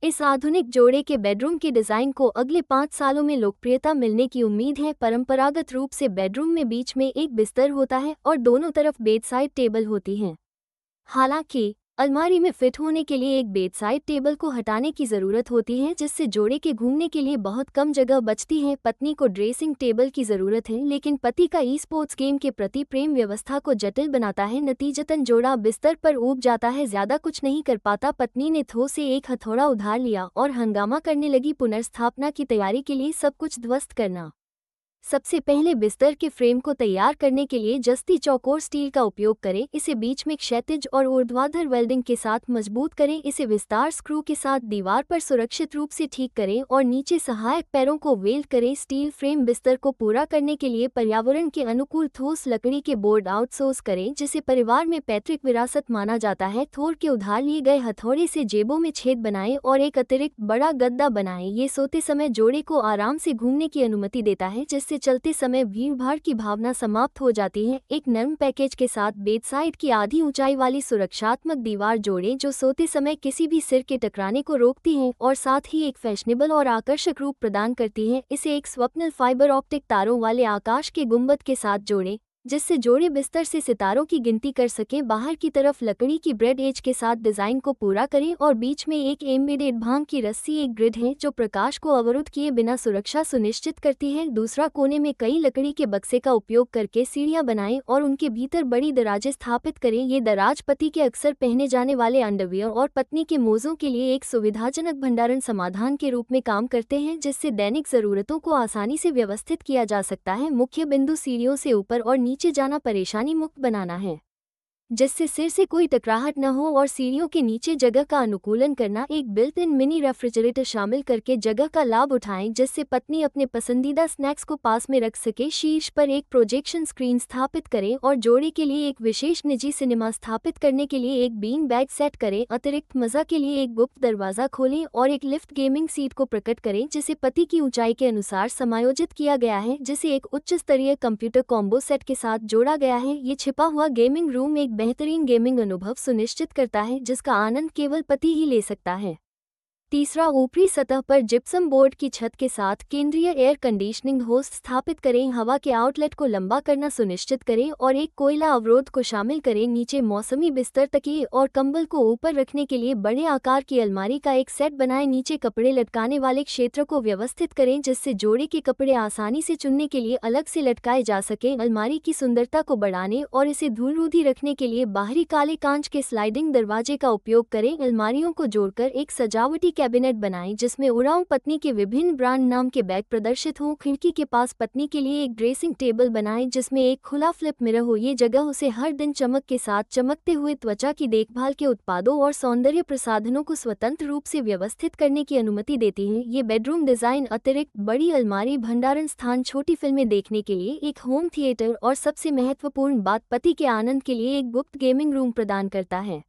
इस आधुनिक जोड़े के बेडरूम के डिजाइन को अगले 5 सालों में लोकप्रियता मिलने की उम्मीद है। परंपरागत रूप से बेडरूम में बीच में एक बिस्तर होता है और दोनों तरफ बेडसाइड टेबल होती हैं। हालांकि अलमारी में फिट होने के लिए एक बेडसाइड टेबल को हटाने की ज़रूरत होती है, जिससे जोड़े के घूमने के लिए बहुत कम जगह बचती है। पत्नी को ड्रेसिंग टेबल की ज़रूरत है, लेकिन पति का ई स्पोर्ट्स गेम के प्रति प्रेम व्यवस्था को जटिल बनाता है। नतीजतन जोड़ा बिस्तर पर ऊब जाता है, ज़्यादा कुछ नहीं कर पाता। पत्नी ने थो से एक हथौड़ा उधार लिया और हंगामा करने लगी। पुनर्स्थापना की तैयारी के लिए सब कुछ ध्वस्त करना। सबसे पहले बिस्तर के फ्रेम को तैयार करने के लिए जस्ती चौकोर स्टील का उपयोग करें। इसे बीच में क्षैतिज और ऊर्ध्वाधर वेल्डिंग के साथ मजबूत करें। इसे विस्तार स्क्रू के साथ दीवार पर सुरक्षित रूप से ठीक करें और नीचे सहायक पैरों को वेल्ड करें। स्टील फ्रेम बिस्तर को पूरा करने के लिए पर्यावरण के अनुकूल ठोस लकड़ी के बोर्ड आउटसोर्स करें, जिसे परिवार में पैतृक विरासत माना जाता है। थोर के उधार लिए गए हथौड़े से जेबों में छेद बनाएं और एक अतिरिक्त बड़ा गद्दा बनाएं। ये सोते समय जोड़े को आराम से घूमने की अनुमति देता है, जिससे चलते समय भीड़भाड़ की भावना समाप्त हो जाती है। एक नरम पैकेज के साथ बेडसाइड की आधी ऊंचाई वाली सुरक्षात्मक दीवार जोड़ें, जो सोते समय किसी भी सिर के टकराने को रोकती है और साथ ही एक फैशनेबल और आकर्षक रूप प्रदान करती है। इसे एक स्वप्निल फाइबर ऑप्टिक तारों वाले आकाश के गुंबद के साथ जोड़ें, जिससे जोड़े बिस्तर से सितारों की गिनती कर सकें। बाहर की तरफ लकड़ी की ब्रेड एज के साथ डिजाइन को पूरा करें और बीच में एक एम्बेडेड भांग की रस्सी एक ग्रिड है, जो प्रकाश को अवरुद्ध किए बिना सुरक्षा सुनिश्चित करती है। दूसरा कोने में कई लकड़ी के बक्से का उपयोग करके सीढ़ियां बनाएं और उनके भीतर बड़ी दराजें स्थापित करें। ये दराज पति के अक्सर पहने जाने वाले अंडरवियर और पत्नी के मोज़ों के लिए एक सुविधाजनक भंडारण समाधान के रूप में काम करते हैं, जिससे दैनिक जरूरतों को आसानी से व्यवस्थित किया जा सकता है। मुख्य बिंदु सीढ़ियों से ऊपर और नीचे जाना परेशानी मुक्त बनाना है, जिससे सिर से कोई टकराहट न हो, और सीढ़ियों के नीचे जगह का अनुकूलन करना। एक बिल्ट इन मिनी रेफ्रिजरेटर शामिल करके जगह का लाभ उठाएं, जिससे पत्नी अपने पसंदीदा स्नैक्स को पास में रख सके। शीर्ष पर एक प्रोजेक्शन स्क्रीन स्थापित करें और जोड़े के लिए एक विशेष निजी सिनेमा स्थापित करने के लिए एक बीन बैग सेट करें। अतिरिक्त मज़ा के लिए एक गुप्त दरवाज़ा खोलें और एक लिफ्ट गेमिंग सीट को प्रकट करें, जिसे पति की ऊंचाई के अनुसार समायोजित किया गया है, जिसे एक उच्च स्तरीय कंप्यूटर कॉम्बो सेट के साथ जोड़ा गया है। ये छिपा हुआ गेमिंग रूम एक बेहतरीन गेमिंग अनुभव सुनिश्चित करता है, जिसका आनंद केवल पति ही ले सकता है। तीसरा, ऊपरी सतह पर जिप्सम बोर्ड की छत के साथ केंद्रीय एयर कंडीशनिंग होस्ट स्थापित करें। हवा के आउटलेट को लंबा करना सुनिश्चित करें और एक कोयला अवरोध को शामिल करें। नीचे मौसमी बिस्तर, तकिए और कंबल को ऊपर रखने के लिए बड़े आकार की अलमारी का एक सेट बनाएं। नीचे कपड़े लटकाने वाले क्षेत्र को व्यवस्थित करें, जिससे जोड़े के कपड़े आसानी से चुनने के लिए अलग से लटकाए जा सकें। अलमारी की सुंदरता को बढ़ाने और इसे धूलरोधी रखने के लिए बाहरी काले कांच के स्लाइडिंग दरवाजे का उपयोग करें। अलमारियों को जोड़कर एक सजावटी कैबिनेट बनाएं, जिसमें उड़ाऊ पत्नी के विभिन्न ब्रांड नाम के बैग प्रदर्शित हों। खिड़की के पास पत्नी के लिए एक ड्रेसिंग टेबल बनाएं, जिसमें एक खुला फ्लिप मिरर हो। ये जगह उसे हर दिन चमक के साथ चमकते हुए त्वचा की देखभाल के उत्पादों और सौंदर्य प्रसाधनों को स्वतंत्र रूप से व्यवस्थित करने की अनुमति देती है। ये बेडरूम डिजाइन अतिरिक्त बड़ी अलमारी, भंडारण स्थान, छोटी फिल्में देखने के लिए एक होम थिएटर और सबसे महत्वपूर्ण बात, पति के आनंद के लिए एक गुप्त गेमिंग रूम प्रदान करता है।